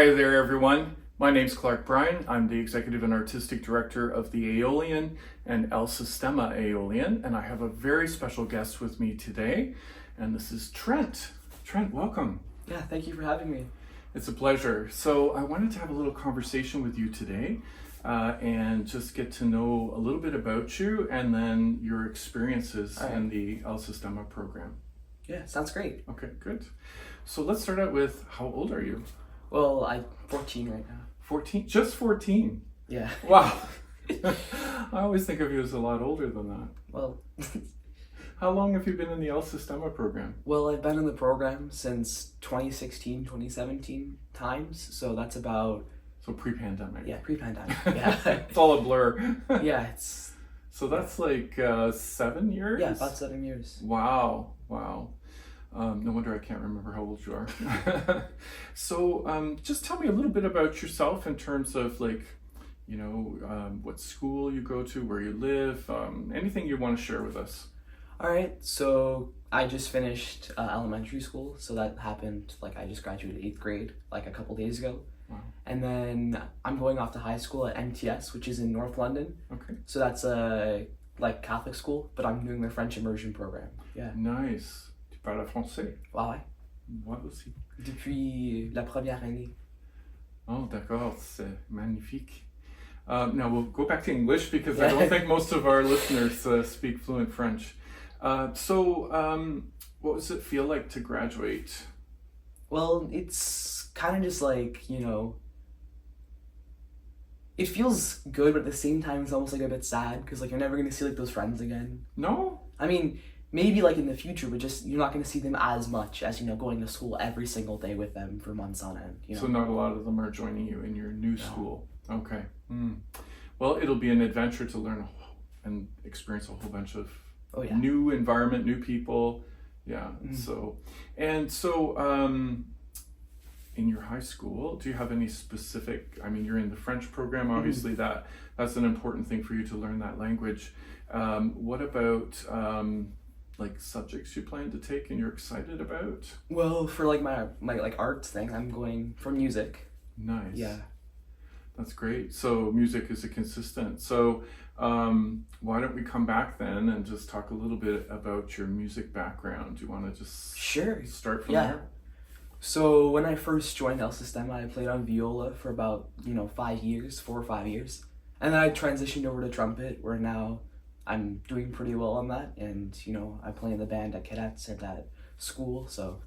Hi there, everyone. My name's Bryan. I'm the Executive and Artistic Director of the Aeolian and El Sistema Aeolian, and I have a very special guest with me today, and this is Trent. Trent, welcome. Yeah, thank you for having me. It's a pleasure. So I wanted to have a little conversation with you today and just get to know a little bit about you and then your experiences in the El Sistema program. Yeah, sounds great. Okay, good. So let's start out with, how old are you? Well, I'm 14 right now. 14? Just 14? Yeah. Wow. I always think of you as a lot older than that. Well, how long have you been in the El Sistema program? Well, I've been in the program since 2016, 2017 times, so that's about... So pre-pandemic. Yeah, pre-pandemic, yeah. It's all a blur. Yeah, it's... So that's like 7 years? Yeah, about 7 years. Wow. No wonder I can't remember how old you are. So just tell me a little bit about yourself in terms of what school you go to, where you live, anything you want to share with us. All right, so I just finished elementary school, so that happened, I just graduated 8th grade, a couple days ago. Wow. And then I'm going off to high school at MTS, which is in North London. Okay. So that's a Catholic school, but I'm doing the French immersion program. Yeah. Nice. Tu parles français? Ouais. Moi aussi. Depuis la première année. Oh, d'accord. C'est magnifique. Now we'll go back to English because I don't think most of our listeners speak fluent French. What does it feel like to graduate? Well, it's kind of just it feels good, but at the same time it's almost a bit sad because you're never going to see those friends again. No? I mean, maybe in the future, but just you're not going to see them as much as going to school every single day with them for months on end. So not a lot of them are joining you in your new school. Okay. Well, it'll be an adventure to learn and experience a whole bunch of new environment, new people. Yeah. Mm-hmm. So in your high school, do you have any specific, you're in the French program, obviously that's an important thing for you to learn that language. What about subjects you plan to take and you're excited about? Well, for my arts thing, I'm going for music. Nice. Yeah. That's great. So music is a consistent. So why don't we come back then and just talk a little bit about your music background? Do you want to just start from there? So when I first joined El Sistema, I played on viola for about 4 or 5 years. And then I transitioned over to trumpet, where now I'm doing pretty well on that. And, I play in the band at cadets and at school, so.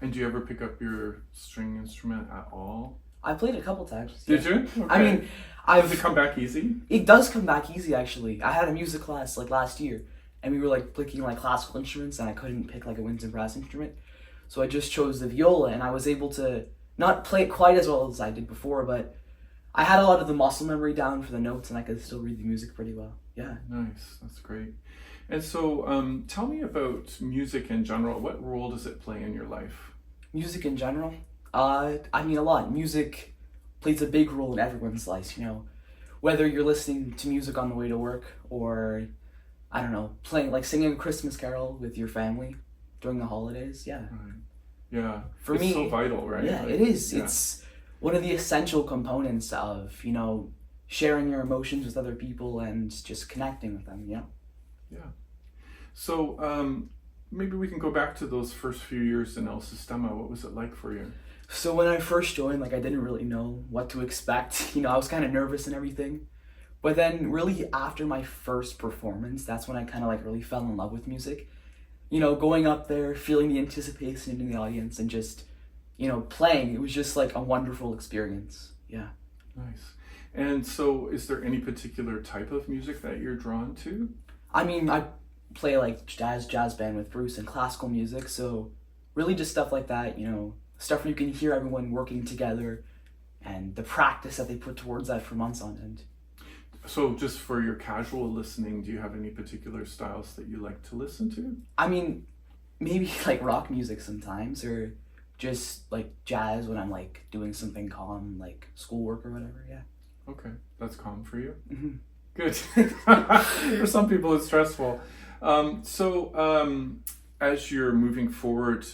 And do you ever pick up your string instrument at all? I played a couple times. Did you? Okay. Does it come back easy? It does come back easy, actually. I had a music class last year, and we were picking classical instruments, and I couldn't pick a winds and brass instrument. So I just chose the viola, and I was able to not play it quite as well as I did before, but I had a lot of the muscle memory down for the notes, and I could still read the music pretty well. Yeah. Nice. That's great. And so tell me about music in general. What role does it play in your life? Music in general? A lot. Music plays a big role in everyone's life, Whether you're listening to music on the way to work or, playing, singing a Christmas carol with your family during the holidays, yeah. Right. Yeah. For me, it's so vital, right? Yeah, it is. Yeah. It's one of the essential components of, sharing your emotions with other people and just connecting with them, yeah. Yeah. So maybe we can go back to those first few years in El Sistema. What was it like for you? So when I first joined, I didn't really know what to expect. I was kind of nervous and everything. But then really after my first performance, that's when I kind of really fell in love with music. Going up there, feeling the anticipation in the audience and just, playing. It was just a wonderful experience. Yeah. Nice. And so is there any particular type of music that you're drawn to? I play jazz band with Bruce and classical music. So really just stuff like that, stuff where you can hear everyone working together and the practice that they put towards that for months on end. So just for your casual listening, do you have any particular styles that you like to listen to? Maybe rock music sometimes, or just jazz when I'm doing something calm, schoolwork or whatever, yeah. Okay, that's calm for you? Mm-hmm. Good. For some people it's stressful. As you're moving forward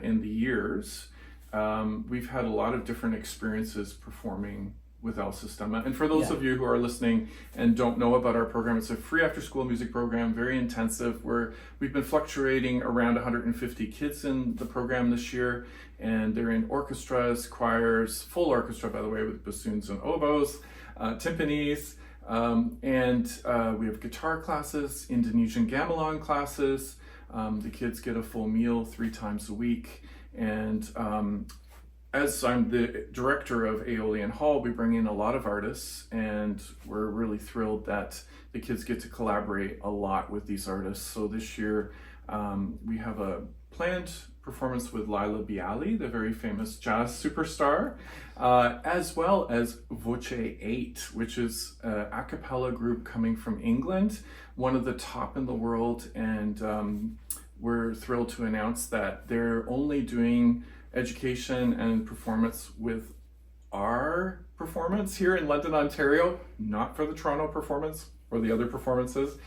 in the years, we've had a lot of different experiences performing with El Sistema. And for those Yeah. of you who are listening and don't know about our program, it's a free after-school music program, very intensive, where we've been fluctuating around 150 kids in the program this year, and they're in orchestras, choirs, full orchestra, by the way, with bassoons and oboes, timpanis, and we have guitar classes, Indonesian Gamelan classes. The kids get a full meal 3 times a week, and as I'm the director of Aeolian Hall, we bring in a lot of artists, and we're really thrilled that the kids get to collaborate a lot with these artists. So this year, we have a planned performance with Laila Bialy, the very famous jazz superstar, as well as Voce 8, which is an a cappella group coming from England, one of the top in the world, and we're thrilled to announce that they're only doing education and performance with our performance here in London, Ontario, not for the Toronto performance or the other performances.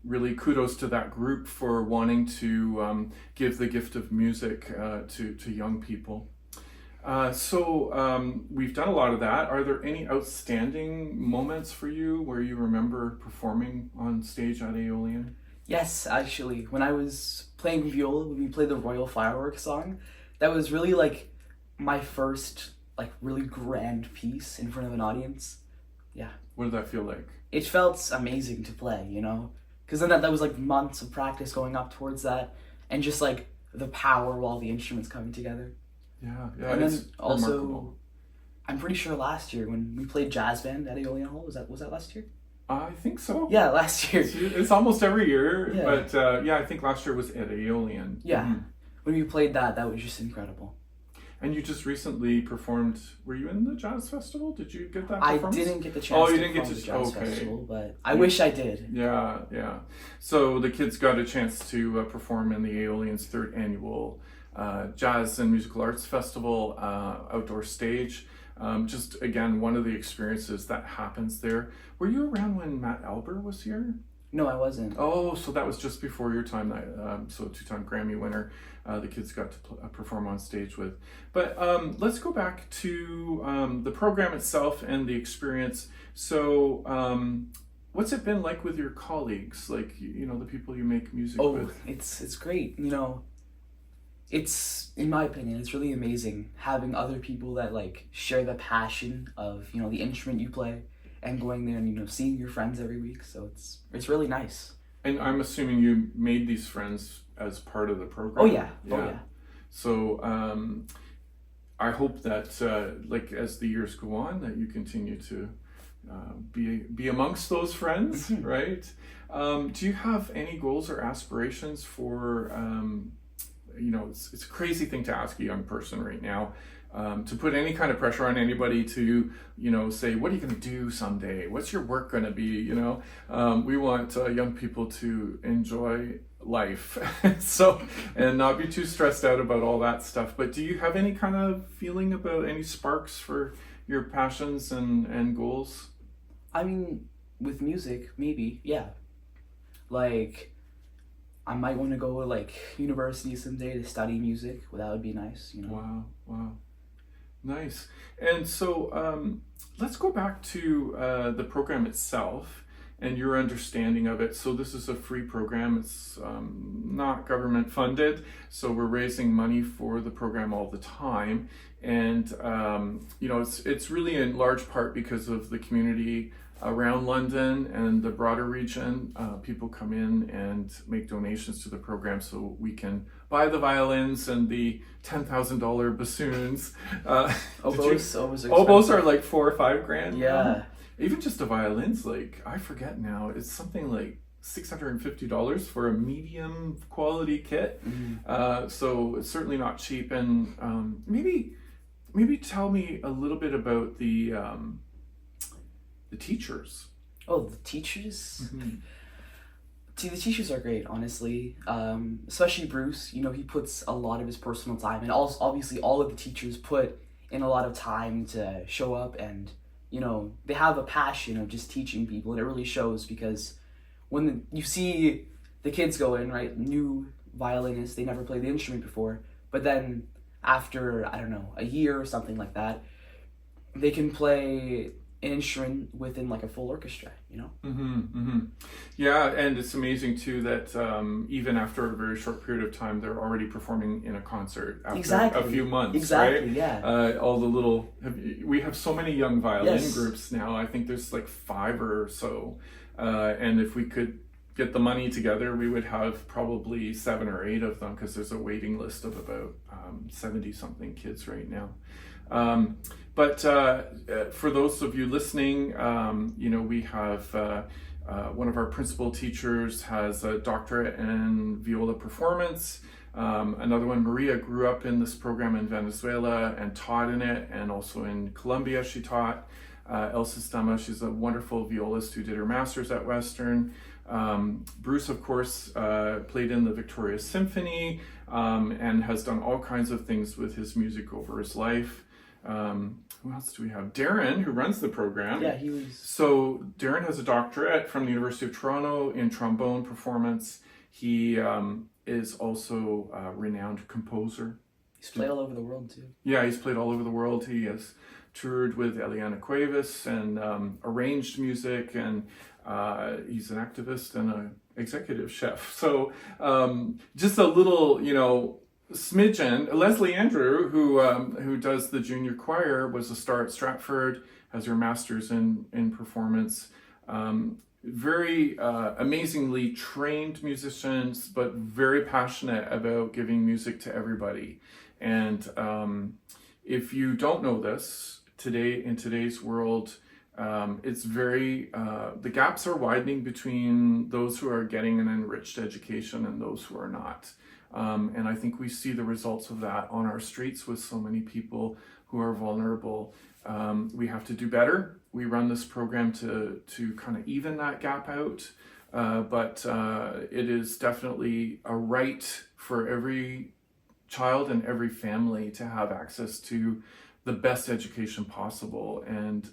Really kudos to that group for wanting to give the gift of music to young people. We've done a lot of that. Are there any outstanding moments for you where you remember performing on stage at Aeolian? Yes, actually, when I was playing viola, when we played the Royal Fireworks song, that was really like my first like really grand piece in front of an audience. Yeah. What did that feel like? It felt amazing to play, you know? Because then that was like months of practice going up towards that, and just like the power of all the instruments coming together. Yeah, And it's then also, remarkable. I'm pretty sure last year when we played jazz band at Aeolian Hall, was that last year? I think so. Yeah, last year. It's almost every year, Yeah. but I think last year was at Aeolian. Yeah. Mhm. When we played that was just incredible. And you just recently performed, were you in the jazz festival? Did you get that I performance? didn't get the chance Oh, to you didn't get perform to- at the jazz okay. festival, but I wish I did. Yeah. So the kids got a chance to perform in the Aeolian's 3rd annual Jazz and Musical Arts Festival outdoor stage. Just again, one of the experiences that happens there. Were you around when Matt Alber was here? No, I wasn't. Oh, so that was just before your time. So 2-time Grammy winner, the kids got to perform on stage with. But let's go back to the program itself and the experience. So what's it been like with your colleagues? Like, the people you make music with? It's great. You know, it's, in my opinion, it's really amazing having other people that like share the passion of, the instrument you play, and going there and seeing your friends every week. So it's really nice. And I'm assuming you made these friends as part of the program. Oh yeah. So I hope that as the years go on, that you continue to be amongst those friends, right? Do you have any goals or aspirations for it's a crazy thing to ask a young person right now, to put any kind of pressure on anybody to, say, what are you going to do someday? What's your work going to be? We want young people to enjoy life, and not be too stressed out about all that stuff. But do you have any kind of feeling about any sparks for your passions and goals? I mean, with music, maybe, yeah. Like, I might want to go to university someday to study music. Well, that would be nice, Wow. Nice. And so let's go back to the program itself and your understanding of it. So this is a free program. It's not government funded. So we're raising money for the program all the time. And, it's really in large part because of the community around London and the broader region. People come in and make donations to the program so we can buy the violins and the $10,000 bassoons. Oboes are like $4,000 or $5,000. Yeah. Even just the violins, I forget now, it's something like $650 for a medium quality kit. So it's certainly not cheap. And maybe tell me a little bit about the teachers. Oh, the teachers? See, the teachers are great, honestly. Especially Bruce, he puts a lot of his personal time, and also obviously all of the teachers put in a lot of time to show up, and they have a passion of just teaching people, and it really shows, because when you see the kids go in, right, new violinists, they never played the instrument before, But then after, I don't know, a year or something like that, they can play an instrument within like a full orchestra, you know? Yeah, and it's amazing too that even after a very short period of time, they're already performing in a concert after a few months, right? Yeah. All the little, we have so many young violin Yes. groups now. I think there's like 5 or so. And if we could get the money together, we would have probably 7 or 8 of them, because there's a waiting list of about 70 something kids right now. But for those of you listening, we have one of our principal teachers has a doctorate in viola performance. Another one, Maria, grew up in this program in Venezuela and taught in it, and also in Colombia she taught. El Sistema, she's a wonderful violist who did her master's at Western. Bruce, of course, played in the Victoria Symphony and has done all kinds of things with his music over his life. Who else do we have? Darren, who runs the program. Yeah, he was. So Darren has a doctorate from the University of Toronto in trombone performance. He is also a renowned composer. He's played all over the world too. Yeah, he's played all over the world. He has toured with Eliana Cuevas and arranged music, and he's an activist and an executive chef. So just a little, smidgen. Leslie Andrew, who does the junior choir, was a star at Stratford, has her master's in performance. Very amazingly trained musicians, but very passionate about giving music to everybody. And if you don't know this, in today's world, it's very, the gaps are widening between those who are getting an enriched education and those who are not. And I think we see the results of that on our streets with so many people who are vulnerable. We have to do better. We run this program to kind of even that gap out. But it is definitely a right for every child and every family to have access to the best education possible. And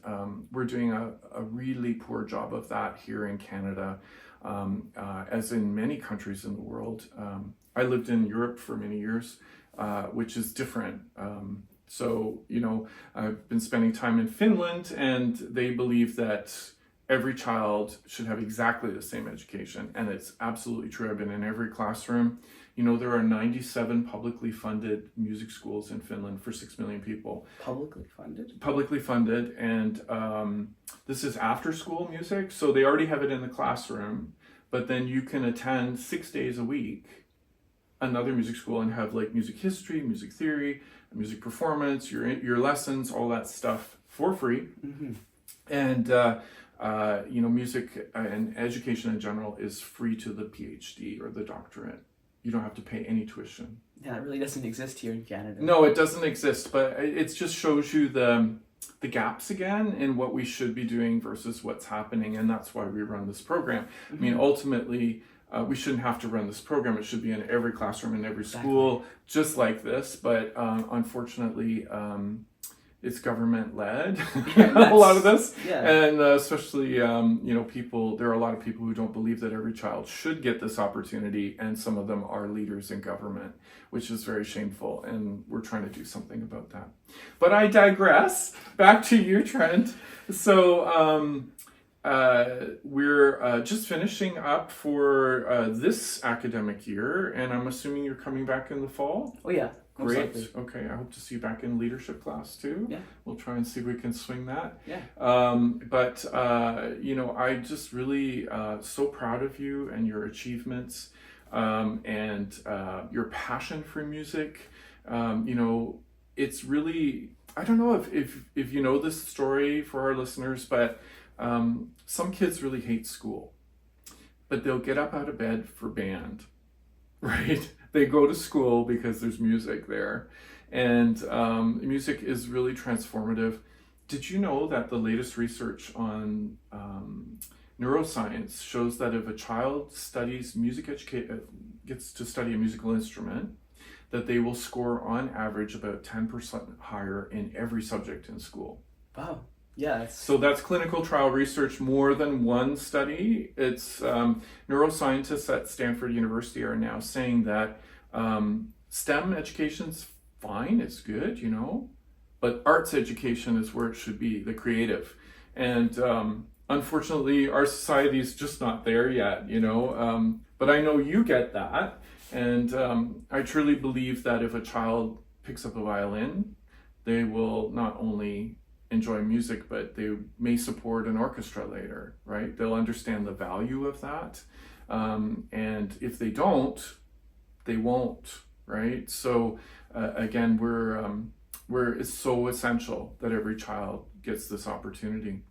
we're doing a really poor job of that here in Canada, as in many countries in the world. I lived in Europe for many years, which is different. So, I've been spending time in Finland, and they believe that every child should have exactly the same education. And it's absolutely true. I've been in every classroom. There are 97 publicly funded music schools in Finland for 6 million people. Publicly funded? Publicly funded. And this is after school music. So they already have it in the classroom, but then you can attend 6 days a week another music school and have like music history, music theory, music performance, your lessons, all that stuff for free. Mm-hmm. And music and education in general is free to the PhD or the doctorate. You don't have to pay any tuition. Yeah, it really doesn't exist here in Canada. No, it doesn't exist, but it just shows you the gaps again in what we should be doing versus what's happening, and that's why we run this program. Mm-hmm. I mean, ultimately, we shouldn't have to run this program. It should be in every classroom, in every school, just like this, but unfortunately, it's government-led, a lot of this. Yeah. And especially, there are a lot of people who don't believe that every child should get this opportunity, and some of them are leaders in government, which is very shameful, and we're trying to do something about that. But I digress. Back to you, Trent. So we're just finishing up for this academic year, and I'm assuming you're coming back in the fall? Oh, yeah. Great. Okay, I hope to see you back in leadership class too. Yeah. We'll try and see if we can swing that. Yeah. I just really so proud of you and your achievements, and your passion for music. It's really, I don't know if you know this story for our listeners, but some kids really hate school, but they'll get up out of bed for band, right? They go to school because there's music there, and music is really transformative. Did you know that the latest research on neuroscience shows that if a child studies gets to study a musical instrument, that they will score on average about 10% higher in every subject in school? Wow. Yeah. So that's clinical trial research, more than one study. It's neuroscientists at Stanford University are now saying that STEM education's fine, it's good, you know, but arts education is where it should be, the creative. And unfortunately, our society is just not there yet, you know, but I know you get that. And I truly believe that if a child picks up a violin, they will not only enjoy music, but they may support an orchestra later, right? They'll understand the value of that. And if they don't, they won't, right? So again, it's so essential that every child gets this opportunity.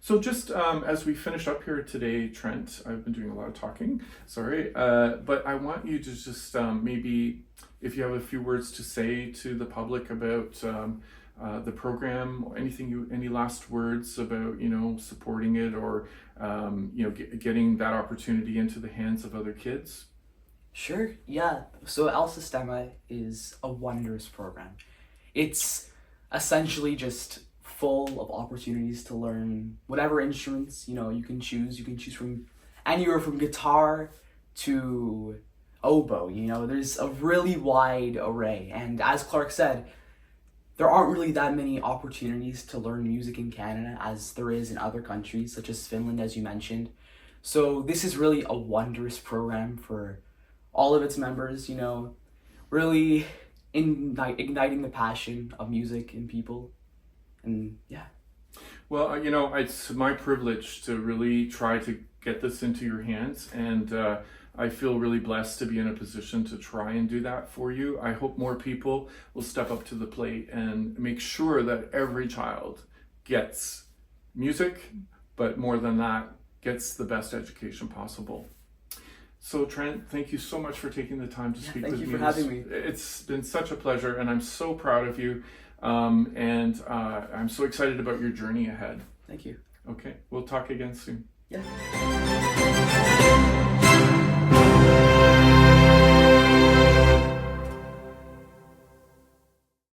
So just as we finish up here today, Trent, I've been doing a lot of talking, sorry, but I want you to just maybe, if you have a few words to say to the public about the program, or any last words about, you know, supporting it, or, you know, getting that opportunity into the hands of other kids? Sure, yeah. So El Sistema is a wondrous program. It's essentially just full of opportunities to learn whatever instruments, you know, you can choose. You can choose from anywhere from guitar to oboe, you know, there's a really wide array. And as Clark said, there aren't really that many opportunities to learn music in Canada as there is in other countries, such as Finland, as you mentioned. So this is really a wondrous program for all of its members, you know, really igniting the passion of music in people. And yeah. Well, you know, it's my privilege to really try to get this into your hands, and I feel really blessed to be in a position to try and do that for you. I hope more people will step up to the plate and make sure that every child gets music, but more than that, gets the best education possible. So Trent, thank you so much for taking the time to speak with me. Thank you for having me. It's been such a pleasure, and I'm so proud of you. And I'm so excited about your journey ahead. Thank you. Okay, we'll talk again soon. Yeah.